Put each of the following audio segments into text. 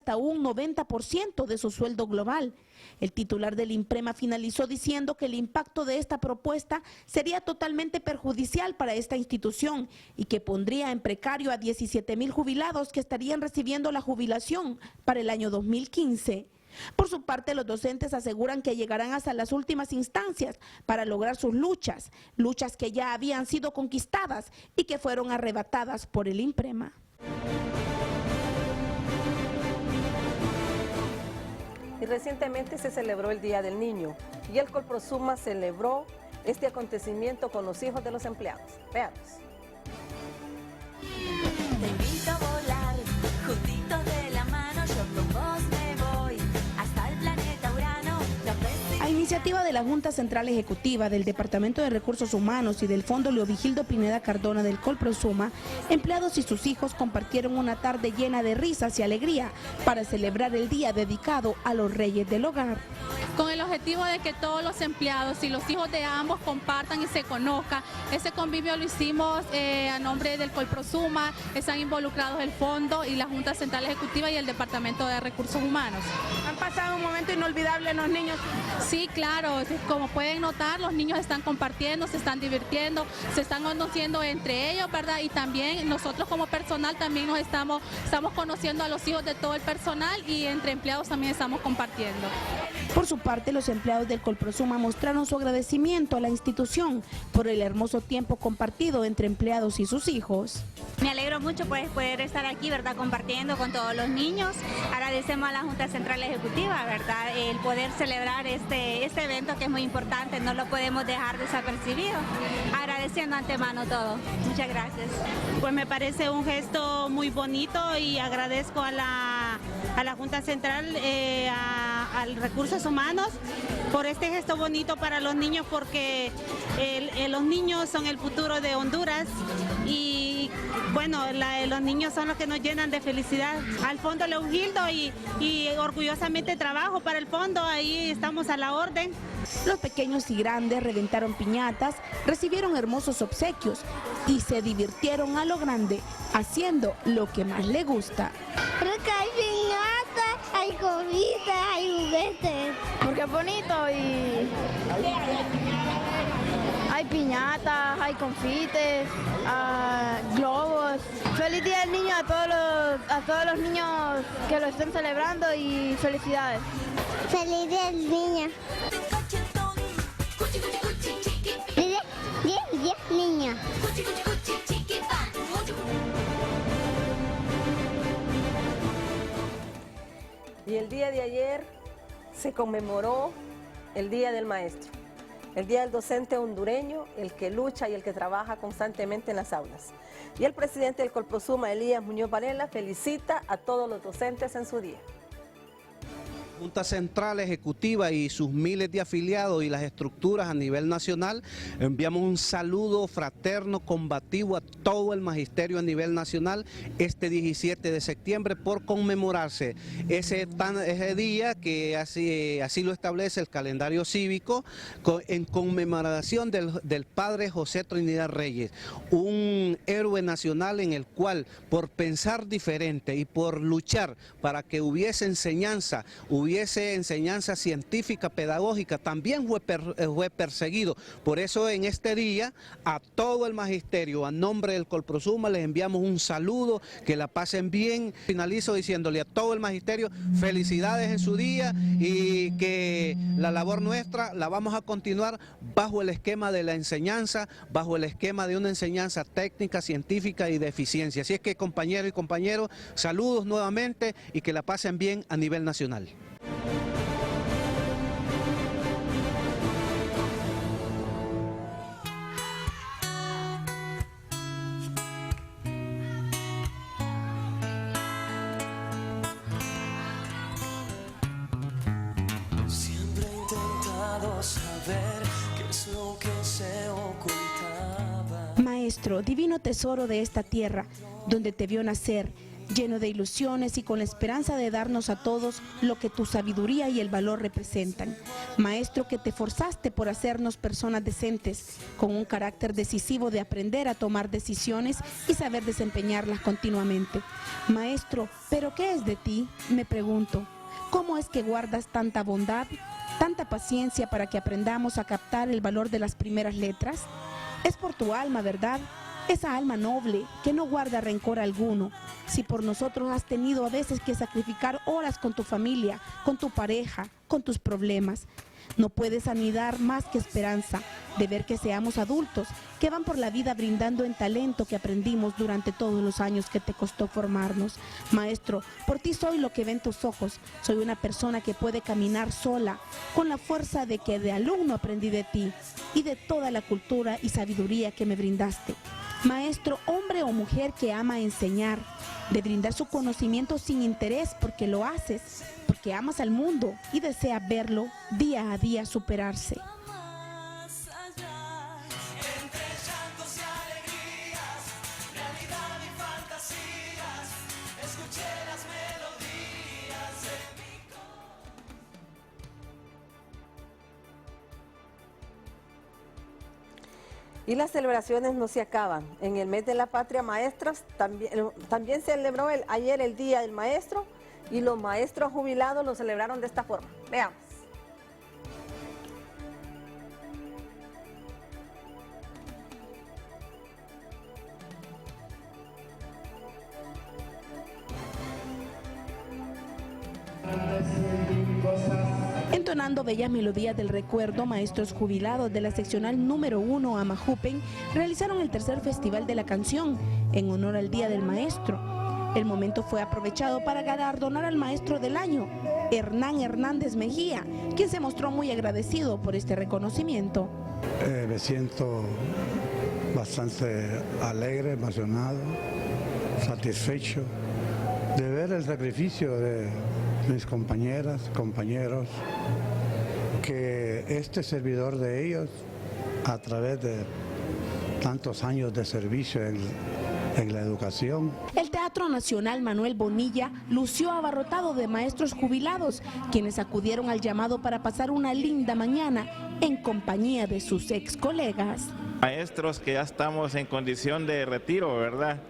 hasta un 90% de su sueldo global. El titular del INPREMA finalizó diciendo que el impacto de esta propuesta sería totalmente perjudicial para esta institución y que pondría en precario a 17,000 jubilados que estarían recibiendo la jubilación para el año 2015. Por su parte, los docentes aseguran que llegarán hasta las últimas instancias para lograr sus luchas que ya habían sido conquistadas y que fueron arrebatadas por el INPREMA. Y recientemente se celebró el Día del Niño y el Colprosuma celebró este acontecimiento con los hijos de los empleados. Veamos. Te invito a volar, juntitos de la mano, yo con vos me voy hasta el planeta Urano. A iniciativa de la Junta Central Ejecutiva, del Departamento de Recursos Humanos y del Fondo Leovigildo Pineda Cardona del Colprosuma, empleados y sus hijos compartieron una tarde llena de risas y alegría para celebrar el día dedicado a los reyes del hogar. Con el objetivo de que todos los empleados y los hijos de ambos compartan y se conozcan. Ese convivio lo hicimos a nombre del Colprosuma, están involucrados el Fondo y la Junta Central Ejecutiva y el Departamento de Recursos Humanos. ¿Han pasado un momento inolvidable los niños? Sí, claro, como pueden notar, los niños están compartiendo, se están divirtiendo, se están conociendo entre ellos, ¿verdad? Y también nosotros como personal también estamos conociendo a los hijos de todo el personal y entre empleados también estamos compartiendo. Por su parte, los empleados del Colprosuma mostraron su agradecimiento a la institución por el hermoso tiempo compartido entre empleados y sus hijos. Me alegro mucho pues poder estar aquí, ¿verdad?, compartiendo con todos los niños. Agradecemos a la Junta Central Ejecutiva, ¿verdad?, el poder celebrar este evento que es muy importante, no lo podemos dejar desapercibido. Agradeciendo antemano todo. Muchas gracias. Pues me parece un gesto muy bonito y agradezco a la Junta Central, a Recursos Humanos, por este gesto bonito para los niños, porque los niños son el futuro de Honduras y bueno, los niños son los que nos llenan de felicidad. Al Fondo Leovigildo y orgullosamente trabajo para el fondo, ahí estamos a la orden. Los pequeños y grandes reventaron piñatas, recibieron hermosos obsequios y se divirtieron a lo grande, haciendo lo que más les gusta. Porque hay piñatas, hay comida, hay juguetes. Porque es bonito y hay piñatas, hay confites, globos. Feliz Día del Niño a todos los niños que lo estén celebrando y felicidades. Feliz Día del Niño. 10 niños. Y el día de ayer se conmemoró el Día del Maestro, el Día del Docente hondureño, el que lucha y el que trabaja constantemente en las aulas. Y el presidente del Colprosuma, Elías Muñoz Varela, felicita a todos los docentes en su día. Junta Central Ejecutiva y sus miles de afiliados y las estructuras a nivel nacional, enviamos un saludo fraterno, combativo a todo el magisterio a nivel nacional este 17 de septiembre por conmemorarse ese día que así lo establece el calendario cívico, en conmemoración del padre José Trinidad Reyes, un héroe nacional en el cual por pensar diferente y por luchar para que hubiese enseñanza científica, pedagógica, también fue perseguido. Por eso en este día a todo el magisterio, a nombre del Colprosuma, les enviamos un saludo, que la pasen bien. Finalizo diciéndole a todo el magisterio felicidades en su día y que la labor nuestra la vamos a continuar bajo el esquema de la enseñanza, bajo el esquema de una enseñanza técnica, científica y de eficiencia. Así es que compañeros y compañeros, saludos nuevamente y que la pasen bien a nivel nacional. Siempre he intentado saber qué es lo que se ocultaba. Maestro, divino tesoro de esta tierra, donde te vio nacer, lleno de ilusiones y con la esperanza de darnos a todos lo que tu sabiduría y el valor representan. Maestro, que te forzaste por hacernos personas decentes, con un carácter decisivo de aprender a tomar decisiones y saber desempeñarlas continuamente. Maestro, ¿pero qué es de ti? Me pregunto. ¿Cómo es que guardas tanta bondad, tanta paciencia para que aprendamos a captar el valor de las primeras letras? Es por tu alma, ¿verdad? Esa alma noble que no guarda rencor alguno. Si por nosotros has tenido a veces que sacrificar horas con tu familia, con tu pareja, con tus problemas, no puedes anidar más que esperanza de ver que seamos adultos, que van por la vida brindando en talento que aprendimos durante todos los años que te costó formarnos. Maestro, por ti soy lo que ven tus ojos, soy una persona que puede caminar sola, con la fuerza de que de alumno aprendí de ti y de toda la cultura y sabiduría que me brindaste. Maestro, hombre o mujer que ama enseñar, de brindar su conocimiento sin interés porque lo haces, porque amas al mundo y deseas verlo día a día superarse. Y las celebraciones no se acaban. En el mes de la Patria Maestras también celebró ayer el Día del Maestro y los maestros jubilados lo celebraron de esta forma. Veamos. Entonando bellas melodías del recuerdo, maestros jubilados de la seccional número 1 Amajupen realizaron el tercer Festival de la Canción en honor al Día del Maestro. El momento fue aprovechado para galardonar al maestro del año, Hernán Hernández Mejía, quien se mostró muy agradecido por este reconocimiento. Me siento bastante alegre, emocionado, satisfecho de ver el sacrificio de mis compañeras, compañeros, que este servidor de ellos, a través de tantos años de servicio en la educación. El Teatro Nacional Manuel Bonilla lució abarrotado de maestros jubilados, quienes acudieron al llamado para pasar una linda mañana en compañía de sus ex colegas. Maestros que ya estamos en condición de retiro, ¿verdad?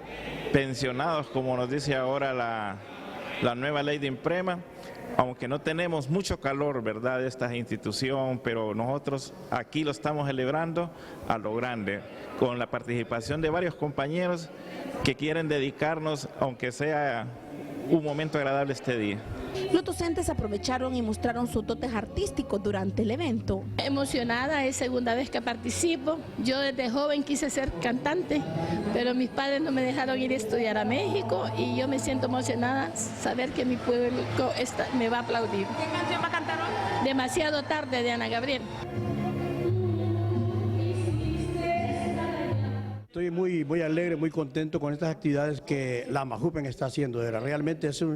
Pensionados, como nos dice ahora la nueva ley de INPREMA, aunque no tenemos mucho calor, ¿verdad?, de esta institución, pero nosotros aquí lo estamos celebrando a lo grande, con la participación de varios compañeros que quieren dedicarnos, aunque sea un momento agradable este día. Los docentes aprovecharon y mostraron sus dotes artísticos durante el evento. Emocionada, es segunda vez que participo. Yo desde joven quise ser cantante, pero mis padres no me dejaron ir a estudiar a México y yo me siento emocionada saber que mi pueblo me va a aplaudir. ¿Qué canción va a cantar hoy? Demasiado tarde, de Ana Gabriel. Estoy muy alegre, muy contento con estas actividades que la Amajupen está haciendo. Realmente este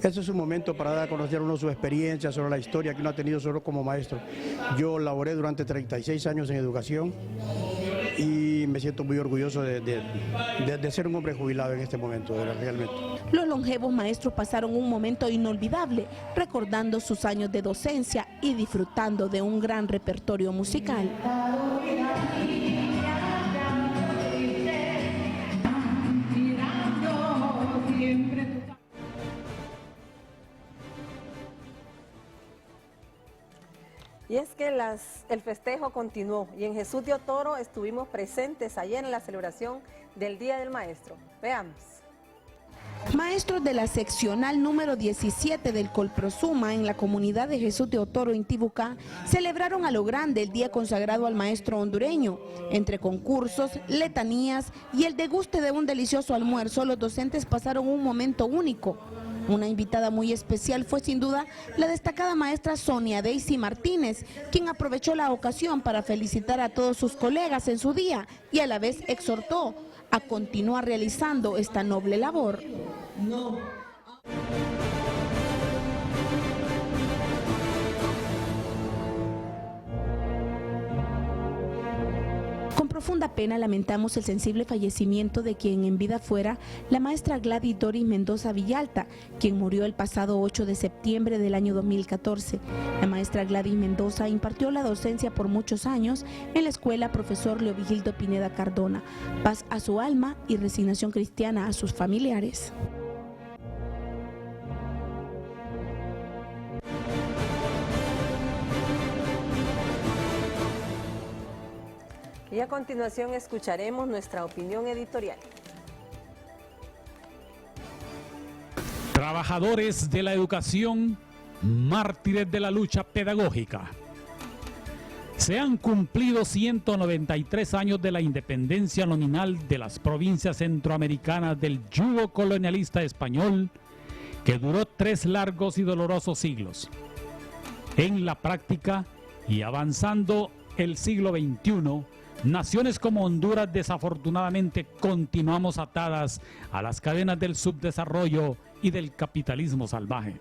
es un momento para dar a conocer uno su experiencia sobre la historia que uno ha tenido solo como maestro. Yo laboré durante 36 años en educación y me siento muy orgulloso de ser un hombre jubilado en este momento, realmente. Los longevos maestros pasaron un momento inolvidable, recordando sus años de docencia y disfrutando de un gran repertorio musical. Y es que el festejo continuó y en Jesús de Otoro estuvimos presentes ayer en la celebración del Día del Maestro. Veamos. Maestros de la seccional número 17 del Colprosuma en la comunidad de Jesús de Otoro, Intibucá, celebraron a lo grande el día consagrado al maestro hondureño. Entre concursos, letanías y el deguste de un delicioso almuerzo, los docentes pasaron un momento único. Una invitada muy especial fue sin duda la destacada maestra Sonia Daisy Martínez, quien aprovechó la ocasión para felicitar a todos sus colegas en su día y a la vez exhortó a continuar realizando esta noble labor. Con profunda pena lamentamos el sensible fallecimiento de quien en vida fuera la maestra Gladys Doris Mendoza Villalta, quien murió el pasado 8 de septiembre del año 2014. La maestra Gladys Mendoza impartió la docencia por muchos años en la escuela Profesor Leovigildo Pineda Cardona. Paz a su alma y resignación cristiana a sus familiares. Y a continuación escucharemos nuestra opinión editorial. Trabajadores de la educación, mártires de la lucha pedagógica. Se han cumplido 193 años de la independencia nominal de las provincias centroamericanas del yugo colonialista español, que duró 3 largos y dolorosos siglos. En la práctica, y avanzando el siglo XXI, naciones como Honduras desafortunadamente continuamos atadas a las cadenas del subdesarrollo y del capitalismo salvaje.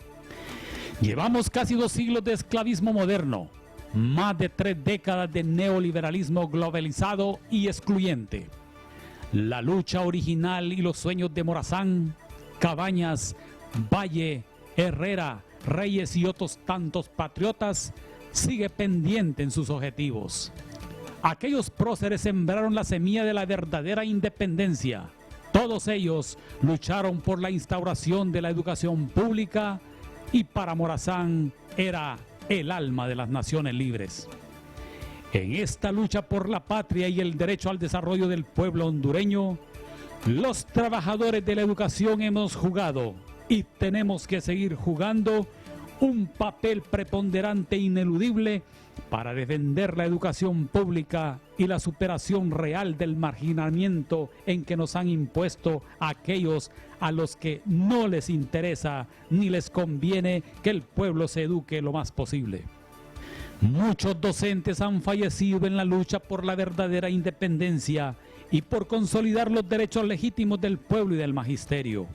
Llevamos casi 2 siglos de esclavismo moderno, más de 3 décadas de neoliberalismo globalizado y excluyente. La lucha original y los sueños de Morazán, Cabañas, Valle, Herrera, Reyes y otros tantos patriotas sigue pendiente en sus objetivos. Aquellos próceres sembraron la semilla de la verdadera independencia. Todos ellos lucharon por la instauración de la educación pública y para Morazán era el alma de las naciones libres. En esta lucha por la patria y el derecho al desarrollo del pueblo hondureño, los trabajadores de la educación hemos jugado y tenemos que seguir jugando un papel preponderante e ineludible para defender la educación pública y la superación real del marginamiento en que nos han impuesto aquellos a los que no les interesa ni les conviene que el pueblo se eduque lo más posible. Muchos docentes han fallecido en la lucha por la verdadera independencia y por consolidar los derechos legítimos del pueblo y del magisterio.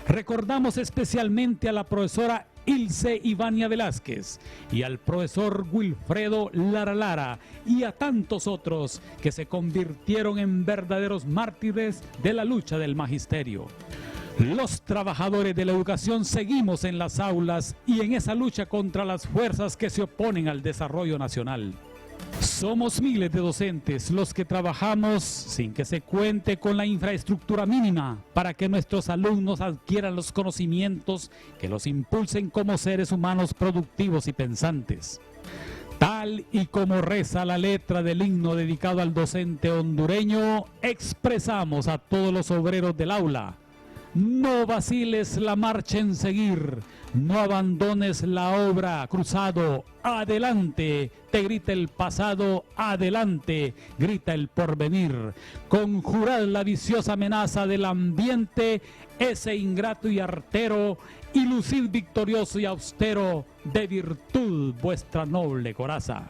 Recordamos especialmente a la profesora Ilse Ivania Velázquez y al profesor Wilfredo Lara Lara y a tantos otros que se convirtieron en verdaderos mártires de la lucha del magisterio. Los trabajadores de la educación seguimos en las aulas y en esa lucha contra las fuerzas que se oponen al desarrollo nacional. Somos miles de docentes los que trabajamos sin que se cuente con la infraestructura mínima para que nuestros alumnos adquieran los conocimientos que los impulsen como seres humanos productivos y pensantes. Tal y como reza la letra del himno dedicado al docente hondureño, expresamos a todos los obreros del aula: no vaciles la marcha en seguir, no abandones la obra, cruzado, adelante, te grita el pasado, adelante, grita el porvenir. Conjurad la viciosa amenaza del ambiente, ese ingrato y artero, y lucid victorioso y austero, de virtud vuestra noble coraza.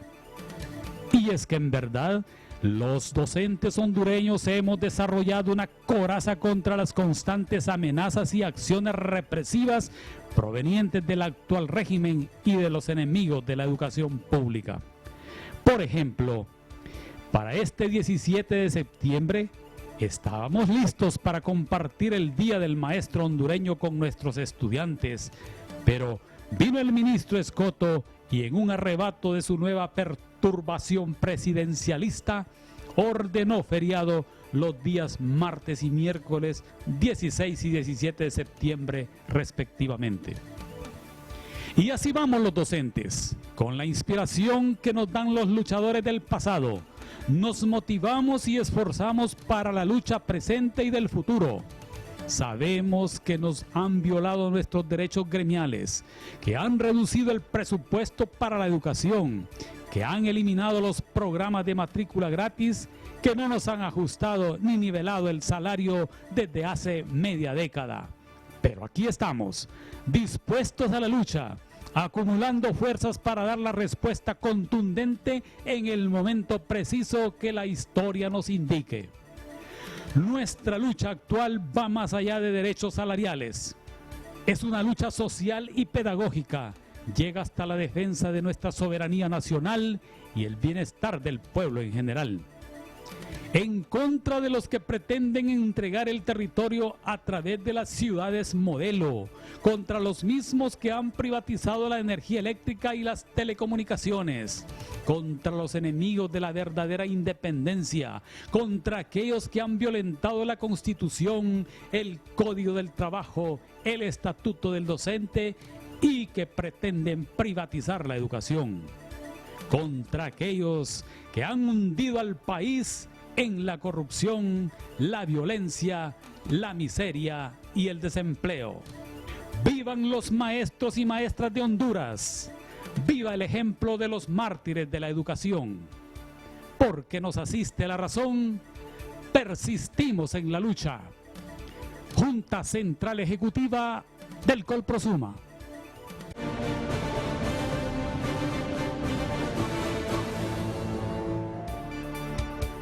Y es que en verdad, los docentes hondureños hemos desarrollado una coraza contra las constantes amenazas y acciones represivas provenientes del actual régimen y de los enemigos de la educación pública. Por ejemplo, para este 17 de septiembre estábamos listos para compartir el Día del Maestro hondureño con nuestros estudiantes, pero vino el ministro Escoto y en un arrebato de su nueva perturbación presidencialista ordenó feriado los días martes y miércoles 16 y 17 de septiembre respectivamente. Y así vamos los docentes, con la inspiración que nos dan los luchadores del pasado, nos motivamos y esforzamos para la lucha presente y del futuro. Sabemos que nos han violado nuestros derechos gremiales, que han reducido el presupuesto para la educación, que han eliminado los programas de matrícula gratis, que no nos han ajustado ni nivelado el salario desde hace media década. Pero aquí estamos, dispuestos a la lucha, acumulando fuerzas para dar la respuesta contundente en el momento preciso que la historia nos indique. Nuestra lucha actual va más allá de derechos salariales. Es una lucha social y pedagógica. Llega hasta la defensa de nuestra soberanía nacional y el bienestar del pueblo en general. en contra de los que pretenden entregar el territorio a través de las ciudades modelo, contra los mismos que han privatizado la energía eléctrica y las telecomunicaciones, contra los enemigos de la verdadera independencia, contra aquellos que han violentado la Constitución, el Código del Trabajo, el Estatuto del Docente y que pretenden privatizar la educación, contra aquellos que han hundido al país en la corrupción, la violencia, la miseria y el desempleo. ¡Vivan los maestros y maestras de Honduras! ¡Viva el ejemplo de los mártires de la educación! Porque nos asiste la razón, persistimos en la lucha. Junta Central Ejecutiva del Colprosuma.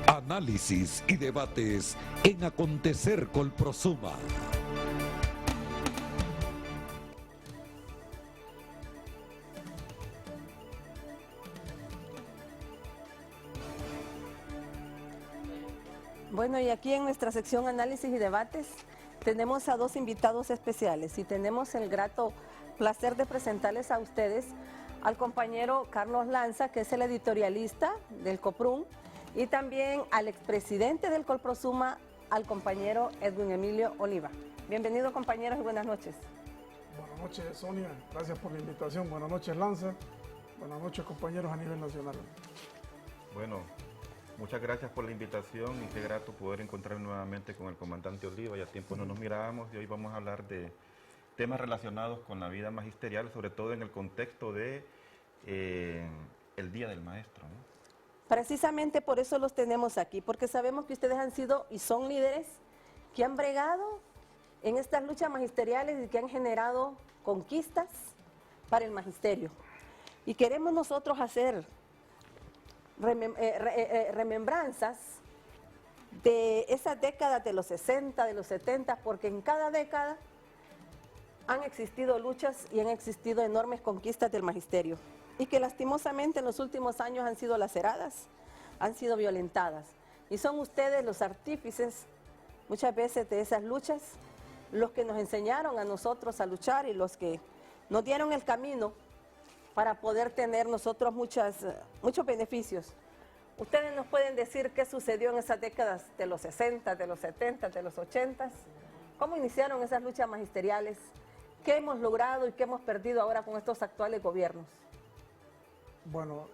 Análisis y debates en Acontecer Colprosuma. Bueno, y aquí en nuestra sección Análisis y Debates tenemos a dos invitados especiales y tenemos el grato placer de presentarles a ustedes al compañero Carlos Lanza, que es el editorialista del COPRUM, y también al expresidente del Colprosuma, al compañero Edwin Emilio Oliva. Bienvenidos, compañeros, y buenas noches. Buenas noches, Sonia. Gracias por la invitación. Buenas noches, Lanza. Buenas noches, compañeros a nivel nacional. Bueno, muchas gracias por la invitación y qué grato poder encontrarme nuevamente con el comandante Oliva. Ya tiempo no nos mirábamos y hoy vamos a hablar de temas relacionados con la vida magisterial, sobre todo en el contexto de el Día del Maestro, ¿no? Precisamente por eso los tenemos aquí, porque sabemos que ustedes han sido y son líderes que han bregado en estas luchas magisteriales y que han generado conquistas para el magisterio. Y queremos nosotros hacer remembranzas de esas décadas de los 60, de los 70, porque en cada década han existido luchas y han existido enormes conquistas del magisterio, y que lastimosamente en los últimos años han sido laceradas, han sido violentadas. Y son ustedes los artífices muchas veces de esas luchas, los que nos enseñaron a nosotros a luchar y los que nos dieron el camino para poder tener nosotros muchos beneficios. Ustedes nos pueden decir qué sucedió en esas décadas de los 60, de los 70, de los 80, cómo iniciaron esas luchas magisteriales, qué hemos logrado y qué hemos perdido ahora con estos actuales gobiernos. Bueno,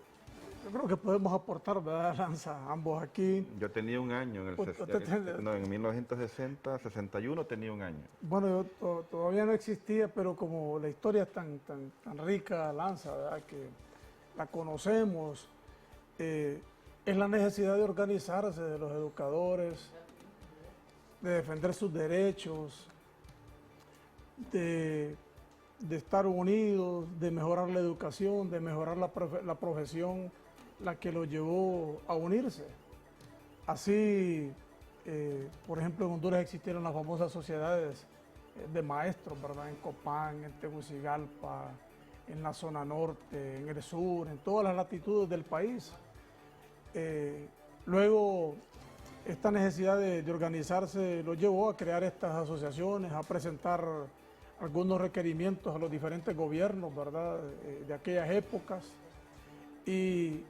yo creo que podemos aportar, ¿verdad, Lanza? Ambos aquí. Yo tenía un año, en 1960, 61 tenía un año. Bueno, yo todavía no existía, pero como la historia es tan rica, Lanza, ¿verdad?, que la conocemos, es la necesidad de organizarse de los educadores, de defender sus derechos, de estar unidos, de mejorar la educación, de mejorar la profesión, la que los llevó a unirse. Así, por ejemplo, en Honduras existieron las famosas sociedades de maestros, ¿verdad?, en Copán, en Tegucigalpa, en la zona norte, en el sur, en todas las latitudes del país. Luego, esta necesidad de organizarse los llevó a crear estas asociaciones, a presentar algunos requerimientos a los diferentes gobiernos, ¿verdad?, de aquellas épocas. Y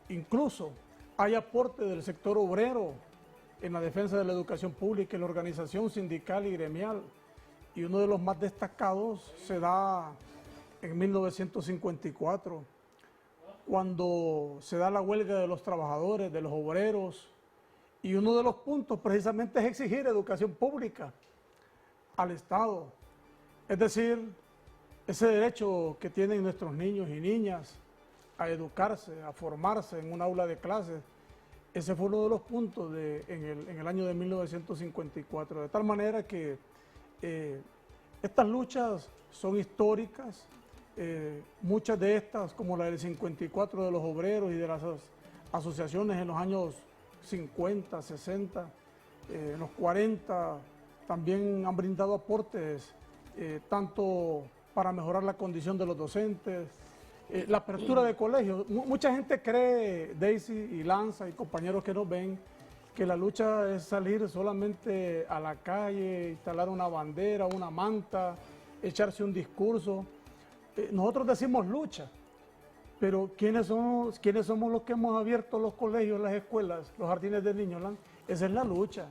incluso hay aporte del sector obrero en la defensa de la educación pública, en la organización sindical y gremial. Y uno de los más destacados se da en 1954, cuando se da la huelga de los trabajadores, de los obreros, y uno de los puntos precisamente es exigir educación pública al Estado. Es decir, ese derecho que tienen nuestros niños y niñas a educarse, a formarse en un aula de clases, ese fue uno de los puntos en el año de 1954. De tal manera que estas luchas son históricas, muchas de estas, como la del 54 de los obreros y de las asociaciones en los años 50, 60, en los 40, también han brindado aportes tanto para mejorar la condición de los docentes, la apertura de colegios. Mucha gente cree, Daisy y Lanza y compañeros que nos ven, que la lucha es salir solamente a la calle, instalar una bandera, una manta, echarse un discurso. Nosotros decimos lucha, pero ¿quiénes somos los que hemos abierto los colegios, las escuelas, los jardines de niños? Esa es la lucha.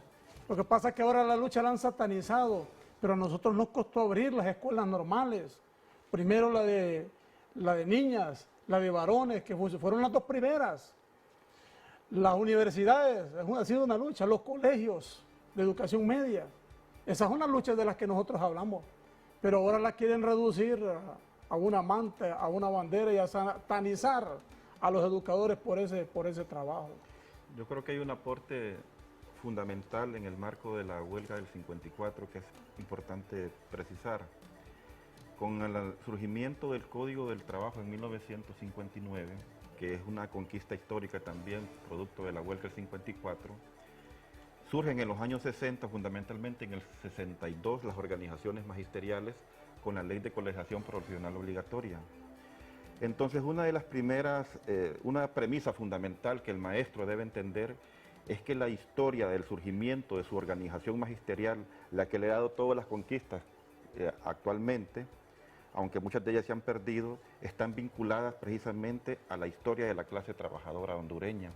Lo que pasa es que ahora la lucha la han satanizado, pero a nosotros nos costó abrir las escuelas normales. Primero la de niñas, la de varones, que fueron las dos primeras. Las universidades, ha sido una lucha, los colegios de educación media. Esas son las luchas de las que nosotros hablamos, pero ahora las quieren reducir a una manta, a una bandera y a satanizar a los educadores por ese trabajo. Yo creo que hay un aporte fundamental en el marco de la huelga del 54 que es importante precisar. Con el surgimiento del Código del Trabajo en 1959, que es una conquista histórica también, producto de la huelga del 54, surgen en los años 60, fundamentalmente en el 62, las organizaciones magisteriales con la Ley de Colegiación Profesional Obligatoria. Entonces, una de las primeras, una premisa fundamental que el maestro debe entender es que la historia del surgimiento de su organización magisterial, la que le ha dado todas las conquistas actualmente, aunque muchas de ellas se han perdido, están vinculadas precisamente a la historia de la clase trabajadora hondureña.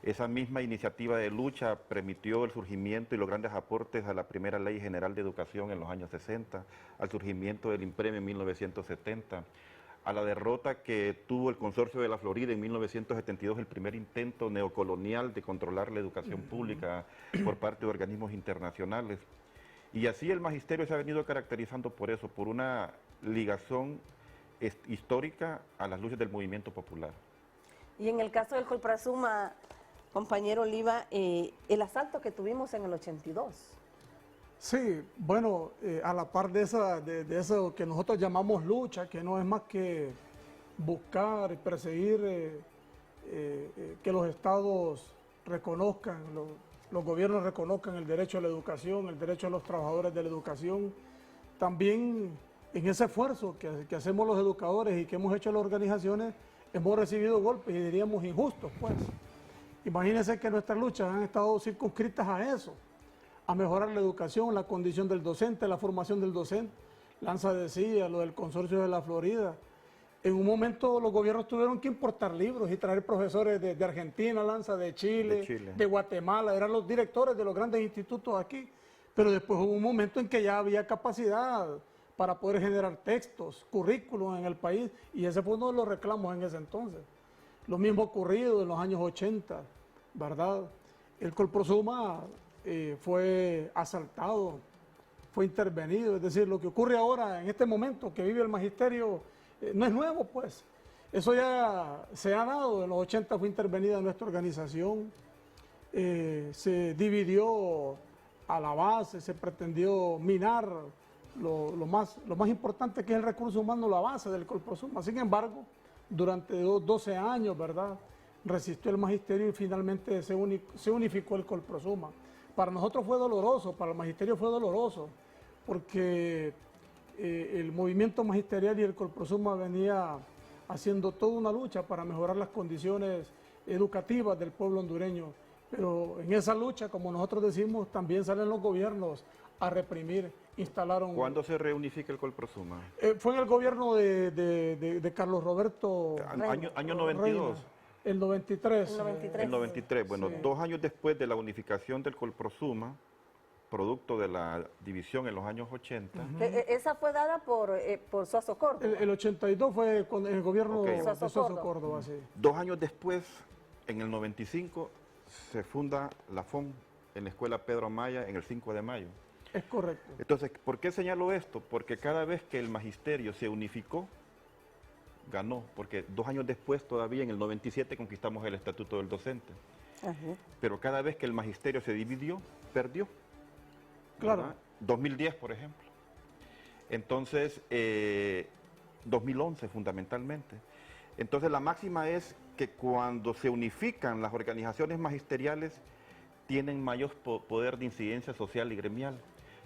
Esa misma iniciativa de lucha permitió el surgimiento y los grandes aportes a la primera Ley General de Educación en los años 60, al surgimiento del IMPREM en 1970, a la derrota que tuvo el Consorcio de la Florida en 1972, el primer intento neocolonial de controlar la educación pública por parte de organismos internacionales. Y así el magisterio se ha venido caracterizando por eso, por una ligación histórica a las luchas del movimiento popular. Y en el caso del Colprasuma, compañero Oliva, el asalto que tuvimos en el 82. Sí, bueno, a la par de eso que nosotros llamamos lucha, que no es más que buscar y perseguir que los estados reconozcan, los gobiernos reconozcan el derecho a la educación, el derecho a los trabajadores de la educación. También en ese esfuerzo que hacemos los educadores y que hemos hecho las organizaciones, hemos recibido golpes y diríamos injustos, pues. Imagínense que nuestras luchas han estado circunscritas a eso, a mejorar la educación, la condición del docente, la formación del docente. Lanza decía, lo del Consorcio de la Florida. En un momento los gobiernos tuvieron que importar libros y traer profesores de Argentina, Lanza, de Chile, de Guatemala, eran los directores de los grandes institutos aquí. Pero después hubo un momento en que ya había capacidad para poder generar textos, currículos en el país, y ese fue uno de los reclamos en ese entonces. Lo mismo ocurrido en los años 80, ¿verdad? El Colprosuma fue asaltado, fue intervenido, es decir, lo que ocurre ahora en este momento que vive el magisterio no es nuevo, pues. Eso ya se ha dado, en los 80 fue intervenida nuestra organización, se dividió a la base, se pretendió minar lo más importante que es el recurso humano, la base del Colprosuma. Sin embargo, durante 12 años, ¿verdad?, resistió el magisterio y finalmente se unificó el Colprosuma. Para nosotros fue doloroso, para el magisterio fue doloroso, porque el movimiento magisterial y el Colprosuma venía haciendo toda una lucha para mejorar las condiciones educativas del pueblo hondureño. Pero en esa lucha, como nosotros decimos, también salen los gobiernos a reprimir, instalaron... ¿Cuándo se reunifica el Colprosuma? Fue en el gobierno de Carlos Roberto... Año 92. Reina, el 93. El 93. Bueno, sí. 2 años después de la unificación del Colprosuma, producto de la división en los años 80. Esa fue dada por Suazo Córdoba. El 82 fue con el gobierno de Suazo Córdoba, sí. 2 años después, en el 95, se funda la FON en la Escuela Pedro Amaya en el 5 de mayo. Es correcto. Entonces, ¿por qué señalo esto? Porque cada vez que el magisterio se unificó, ganó, porque 2 años después, todavía en el 97, conquistamos el Estatuto del Docente. Pero cada vez que el magisterio se dividió, perdió. Claro. ¿Verdad? 2010, por ejemplo. Entonces, 2011 fundamentalmente. Entonces, la máxima es que cuando se unifican las organizaciones magisteriales, tienen mayor poder de incidencia social y gremial.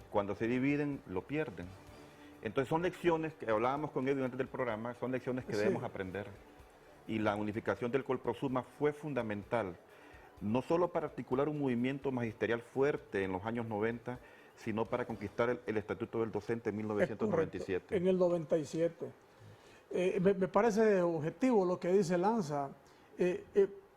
Cuando se dividen, lo pierden. Entonces son lecciones que hablábamos con Edwin antes del programa, son lecciones que debemos aprender. Y la unificación del Colprosuma fue fundamental no solo para articular un movimiento magisterial fuerte en los años 90, sino para conquistar el Estatuto del Docente en 1997. En el 97. Me parece objetivo lo que dice Lanza,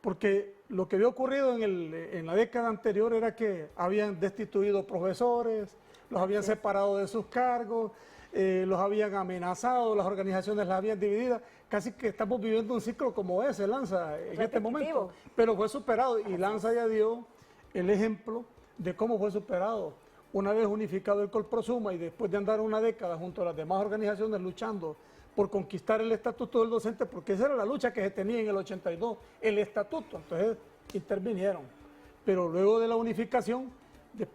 porque lo que había ocurrido en la década anterior era que habían destituido profesores, los habían separado de sus cargos, los habían amenazado, las organizaciones las habían dividido. Casi que estamos viviendo un ciclo como ese, Lanza, en este momento. Pero fue superado y Lanza ya dio el ejemplo de cómo fue superado. Una vez unificado el Colprosuma y después de andar una década junto a las demás organizaciones luchando por conquistar el estatuto del docente, porque esa era la lucha que se tenía en el 82, el estatuto, entonces intervinieron. Pero luego de la unificación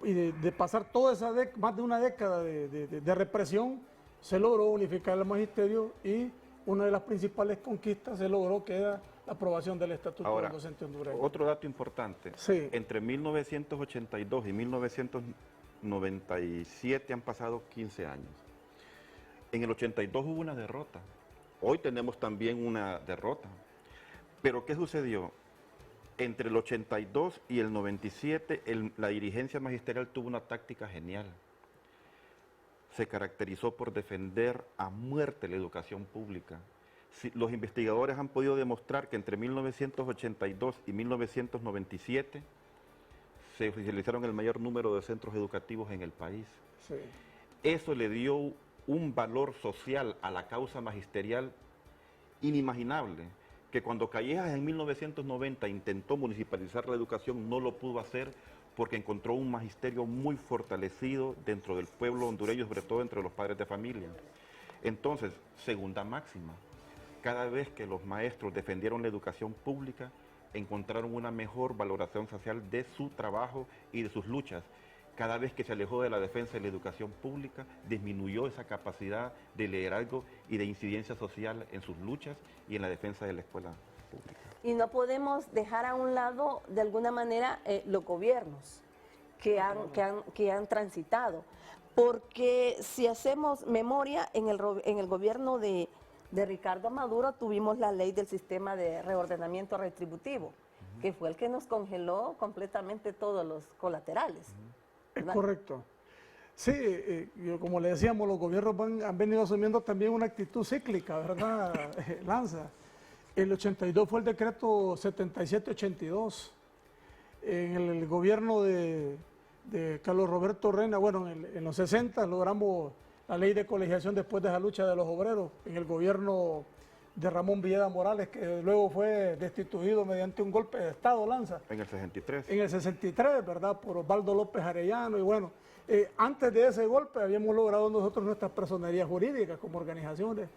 y de pasar toda esa más de una década de represión, se logró unificar el magisterio y una de las principales conquistas se logró que era la aprobación del estatuto del docente hondureño. Otro dato importante, sí. Entre 1982 y 1997 han pasado 15 años. En el 82 hubo una derrota, hoy tenemos también una derrota, pero ¿qué sucedió? Entre el 82 y el 97 la dirigencia magisterial tuvo una táctica genial. Se caracterizó por defender a muerte la educación pública. Los investigadores han podido demostrar que entre 1982 y 1997 se oficializaron el mayor número de centros educativos en el país. Sí. Eso le dio un valor social a la causa magisterial inimaginable, que cuando Callejas en 1990 intentó municipalizar la educación no lo pudo hacer porque encontró un magisterio muy fortalecido dentro del pueblo hondureño, sobre todo entre los padres de familia. Entonces, segunda máxima, cada vez que los maestros defendieron la educación pública, encontraron una mejor valoración social de su trabajo y de sus luchas. Cada vez que se alejó de la defensa de la educación pública, disminuyó esa capacidad de liderazgo y de incidencia social en sus luchas y en la defensa de la escuela pública. Y no podemos dejar a un lado, de alguna manera, los gobiernos que han transitado. Porque si hacemos memoria, en el gobierno de Ricardo Maduro tuvimos la ley del sistema de reordenamiento retributivo, que fue el que nos congeló completamente todos los colaterales. Es correcto. Sí, como le decíamos, los gobiernos han venido asumiendo también una actitud cíclica, ¿verdad, Lanza? El 82 fue el decreto 7782. En el gobierno de Carlos Roberto Reina, bueno, en los 60 logramos la ley de colegiación después de esa lucha de los obreros. En el gobierno de Ramón Villeda Morales, que luego fue destituido mediante un golpe de Estado, Lanza. En el 63. En el 63, ¿verdad? Por Osvaldo López Arellano. Y bueno, antes de ese golpe habíamos logrado nosotros nuestras personerías jurídicas como organizaciones.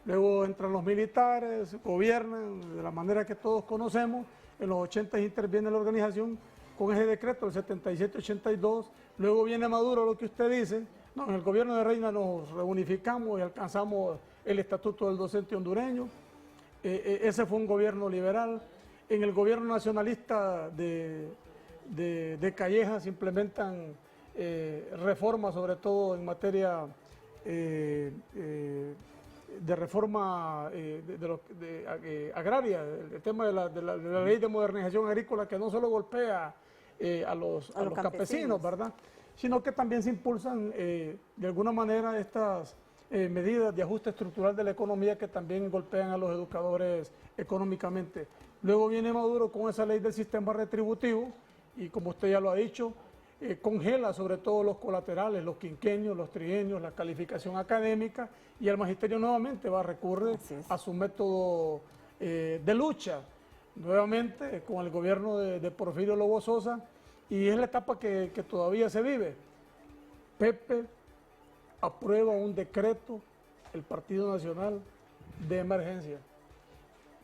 Luego entran los militares, gobiernan de la manera que todos conocemos. En los 80 interviene la organización con ese decreto, el 7782. Luego viene Maduro, lo que usted dice. No, en el gobierno de Reina nos reunificamos y alcanzamos el estatuto del docente hondureño. Ese fue un gobierno liberal. En el gobierno nacionalista de Callejas se implementan reformas, sobre todo en materia de reforma agraria, el tema de la ley de modernización agrícola, que no solo golpea a los campesinos, ¿verdad?, sino que también se impulsan de alguna manera estas medidas de ajuste estructural de la economía que también golpean a los educadores económicamente. Luego viene Maduro con esa ley del sistema retributivo y, como usted ya lo ha dicho, congela sobre todo los colaterales, los quinquenios, los trienios, la calificación académica, y el magisterio nuevamente va a recurrir a su método de lucha, nuevamente con el gobierno de Porfirio Lobo Sosa, y es la etapa que todavía se vive. Pepe aprueba un decreto, el Partido Nacional, de emergencia,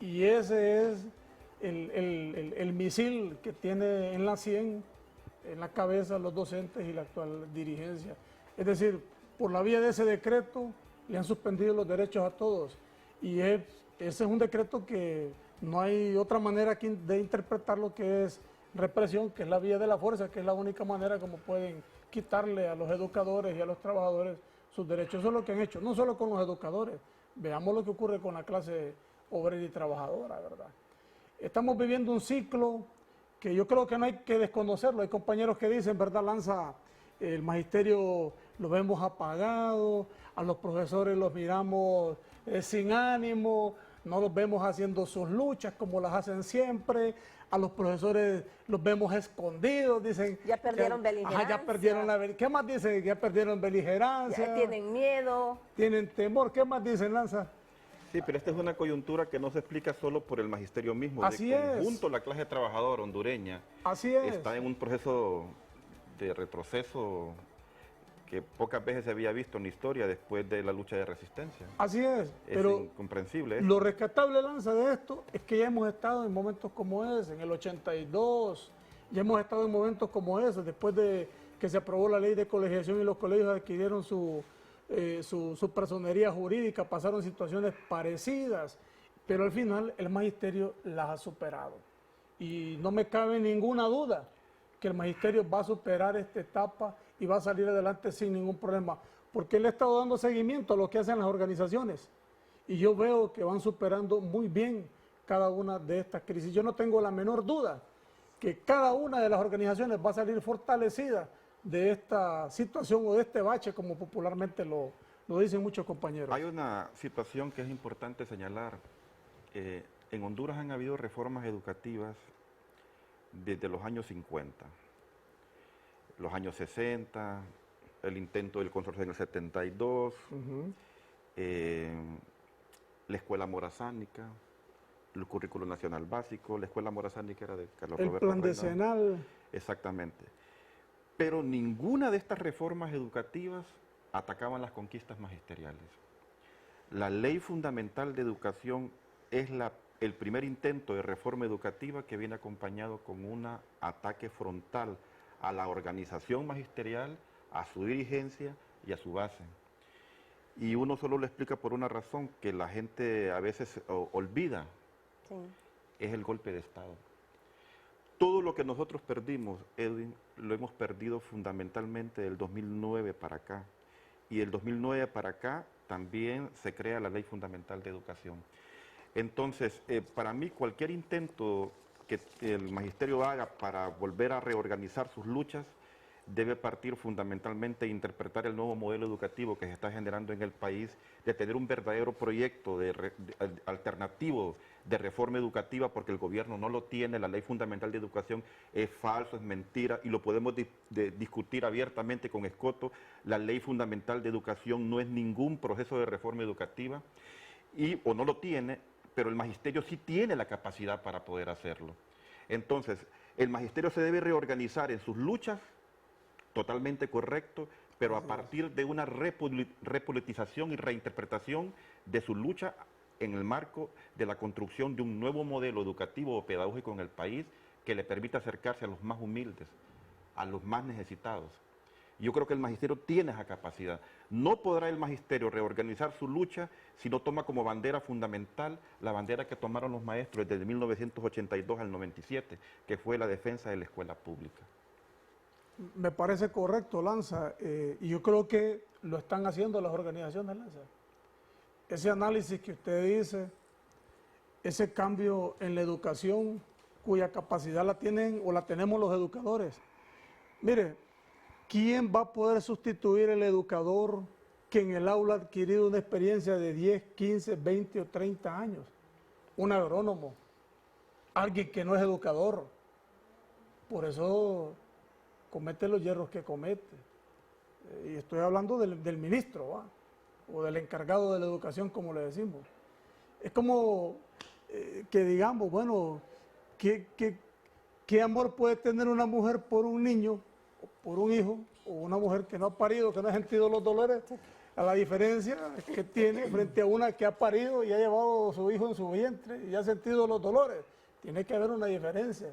y ese es el misil que tiene en la 100, en la cabeza, los docentes y la actual dirigencia. Es decir, por la vía de ese decreto le han suspendido los derechos a todos, y ese es un decreto que no hay otra manera de interpretar lo que es represión, que es la vía de la fuerza, que es la única manera como pueden quitarle a los educadores y a los trabajadores sus derechos. Eso es lo que han hecho, no solo con los educadores, veamos lo que ocurre con la clase obrera y trabajadora, ¿verdad? Estamos viviendo un ciclo que yo creo que no hay que desconocerlo. Hay compañeros que dicen, ¿verdad, Lanza? El magisterio lo vemos apagado, a los profesores los miramos sin ánimo, no los vemos haciendo sus luchas como las hacen siempre, a los profesores los vemos escondidos, dicen... Ya perdieron beligerancia. Ya perdieron ¿qué más dicen? Ya perdieron beligerancia. Ya tienen miedo. Tienen temor. ¿Qué más dicen, Lanza? Sí, pero esta es una coyuntura que no se explica solo por el magisterio mismo. Así de es. conjunto, la clase trabajadora hondureña Así es. está en un proceso de retroceso que pocas veces se había visto en la historia después de la lucha de resistencia. Así es, Es pero incomprensible. lo rescatable, Lanza, de esto es que ya hemos estado en momentos como ese, en el 82, ya hemos estado en momentos como ese, después de que se aprobó la ley de colegiación y los colegios adquirieron su personería jurídica, pasaron situaciones parecidas, pero al final el magisterio las ha superado. Y no me cabe ninguna duda que el magisterio va a superar esta etapa y va a salir adelante sin ningún problema, porque le he estado dando seguimiento a lo que hacen las organizaciones y yo veo que van superando muy bien cada una de estas crisis. Yo no tengo la menor duda que cada una de las organizaciones va a salir fortalecida de esta situación o de este bache, como popularmente lo dicen muchos compañeros. Hay una situación que es importante señalar. En Honduras han habido reformas educativas desde los años 50, los años 60, el intento del consorcio en el 72, la escuela morazánica, el currículo nacional básico, la escuela morazánica era de Carlos Roberto El plan Reynal. decenal. Exactamente. Pero ninguna de estas reformas educativas atacaban las conquistas magisteriales. La Ley Fundamental de Educación es el primer intento de reforma educativa que viene acompañado con un ataque frontal a la organización magisterial, a su dirigencia y a su base. Y uno solo lo explica por una razón que la gente a veces olvida, es el golpe de Estado. Todo lo que nosotros perdimos, Edwin, lo hemos perdido fundamentalmente del 2009 para acá. Y del 2009 para acá también se crea la Ley Fundamental de Educación. Entonces, para mí cualquier intento que el magisterio haga para volver a reorganizar sus luchas debe partir fundamentalmente de interpretar el nuevo modelo educativo que se está generando en el país, de tener un verdadero proyecto alternativo de reforma educativa, porque el gobierno no lo tiene. La Ley Fundamental de Educación es falso, es mentira, y lo podemos discutir abiertamente con Escoto. La Ley Fundamental de Educación no es ningún proceso de reforma educativa, o no lo tiene, pero el magisterio sí tiene la capacidad para poder hacerlo. Entonces, el magisterio se debe reorganizar en sus luchas, totalmente correcto, pero a partir de una repolitización y reinterpretación de su lucha en el marco de la construcción de un nuevo modelo educativo o pedagógico en el país que le permita acercarse a los más humildes, a los más necesitados. Yo creo que el magisterio tiene esa capacidad. No podrá el magisterio reorganizar su lucha si no toma como bandera fundamental la bandera que tomaron los maestros desde 1982 al 97, que fue la defensa de la escuela pública. Me parece correcto, Lanza, y yo creo que lo están haciendo las organizaciones, Lanza. Ese análisis que usted dice, ese cambio en la educación, cuya capacidad la tienen o la tenemos los educadores. Mire, ¿quién va a poder sustituir el educador que en el aula ha adquirido una experiencia de 10, 15, 20 o 30 años? Un agrónomo, alguien que no es educador. Por eso comete los hierros que comete. Y estoy hablando del ministro, ¿va? O del encargado de la educación, como le decimos. Es como que digamos, bueno, ¿qué amor puede tener una mujer por un niño, o por un hijo, o una mujer que no ha parido, que no ha sentido los dolores, a la diferencia que tiene frente a una que ha parido y ha llevado a su hijo en su vientre y ha sentido los dolores? Tiene que haber una diferencia.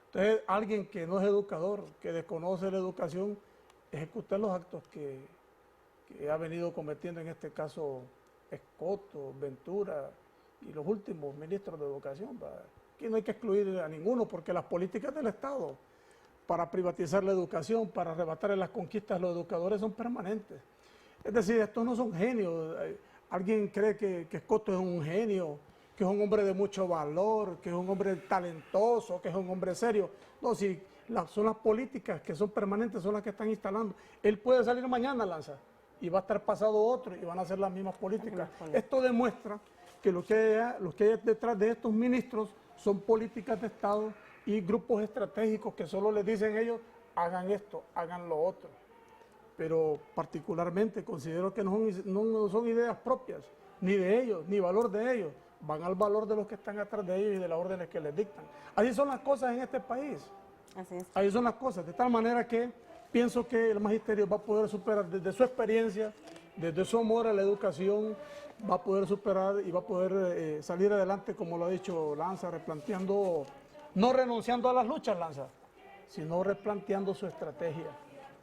Entonces, alguien que no es educador, que desconoce la educación, ejecutar los actos que ha venido cometiendo, en este caso Escoto, Ventura y los últimos ministros de educación. Aquí no hay que excluir a ninguno, porque las políticas del Estado para privatizar la educación, para arrebatarle las conquistas a los educadores son permanentes. Es decir, estos no son genios. Alguien cree que Escoto es un genio que es un hombre de mucho valor, que es un hombre talentoso, que es un hombre serio. No, si son las políticas que son permanentes, son las que están instalando. Él puede salir mañana, Lanza, y va a estar pasado otro y van a hacer las mismas políticas. Esto demuestra que lo que hay detrás de estos ministros son políticas de Estado y grupos estratégicos que solo les dicen ellos, hagan esto, hagan lo otro. Pero particularmente considero que no son ideas propias, ni de ellos, ni valor de ellos. Van al valor de los que están atrás de ellos y de las órdenes que les dictan. Así son las cosas en este país. Así es. Ahí son las cosas, de tal manera que pienso que el magisterio va a poder superar desde su experiencia, desde su amor a la educación, va a poder superar y va a poder salir adelante, como lo ha dicho Lanza, replanteando, no renunciando a las luchas, Lanza, sino replanteando su estrategia.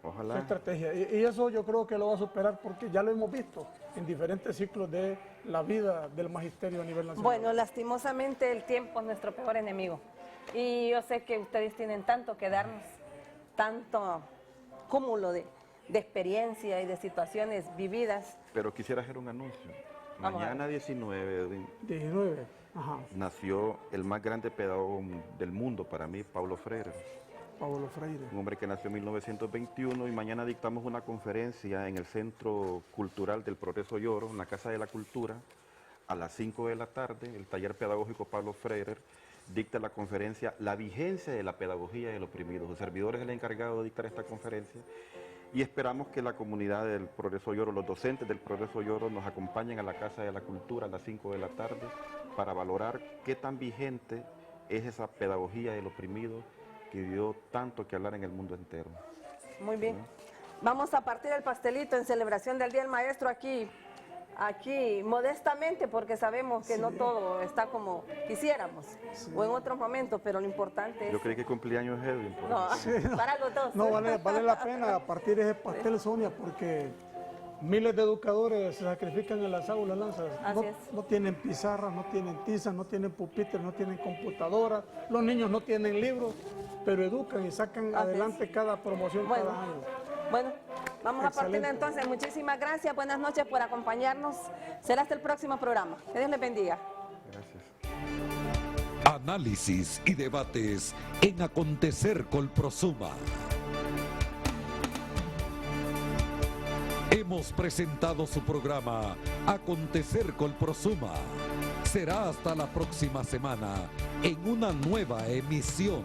Ojalá. Su estrategia. Y eso yo creo que lo va a superar porque ya lo hemos visto en diferentes ciclos de la vida del magisterio a nivel nacional. Bueno, lastimosamente el tiempo es nuestro peor enemigo. Y yo sé que ustedes tienen tanto que darnos, tanto cúmulo de experiencia y de situaciones vividas. Pero quisiera hacer un anuncio. Vamos Mañana 19 Ajá. nació el más grande pedagogo del mundo para mí, Paulo Freire. Paulo Freire. Un hombre que nació en 1921 y mañana dictamos una conferencia en el Centro Cultural del Progreso Lloro, en la Casa de la Cultura, a las 5 de la tarde. El taller pedagógico Paulo Freire dicta la conferencia La vigencia de la pedagogía del oprimido. Su servidor es el encargado de dictar esta conferencia y esperamos que la comunidad del Progreso Lloro, los docentes del Progreso Lloro nos acompañen a la Casa de la Cultura a las 5 de la tarde para valorar qué tan vigente es esa pedagogía del oprimido que dio tanto que hablar en el mundo entero. Muy bien. Vamos a partir el pastelito en celebración del Día del Maestro aquí modestamente, porque sabemos que no todo está como quisiéramos, o en otros momentos, pero lo importante es... Yo creí que cumpleaños Edwin. No, para los dos. No, vale la pena partir ese pastel, Sonia, porque miles de educadores se sacrifican en las aulas, Lanza. No tienen pizarras, no tienen tizas, no tienen pupitres, no tienen computadoras, los niños no tienen libros, pero educan y sacan adelante cada promoción cada año. Bueno, vamos a partir entonces. Muchísimas gracias, buenas noches por acompañarnos. Será hasta el próximo programa. Que Dios les bendiga. Gracias. Análisis y debates en Acontecer Colprosuma. Hemos presentado su programa Acontecer Colprosuma. Será hasta la próxima semana en una nueva emisión.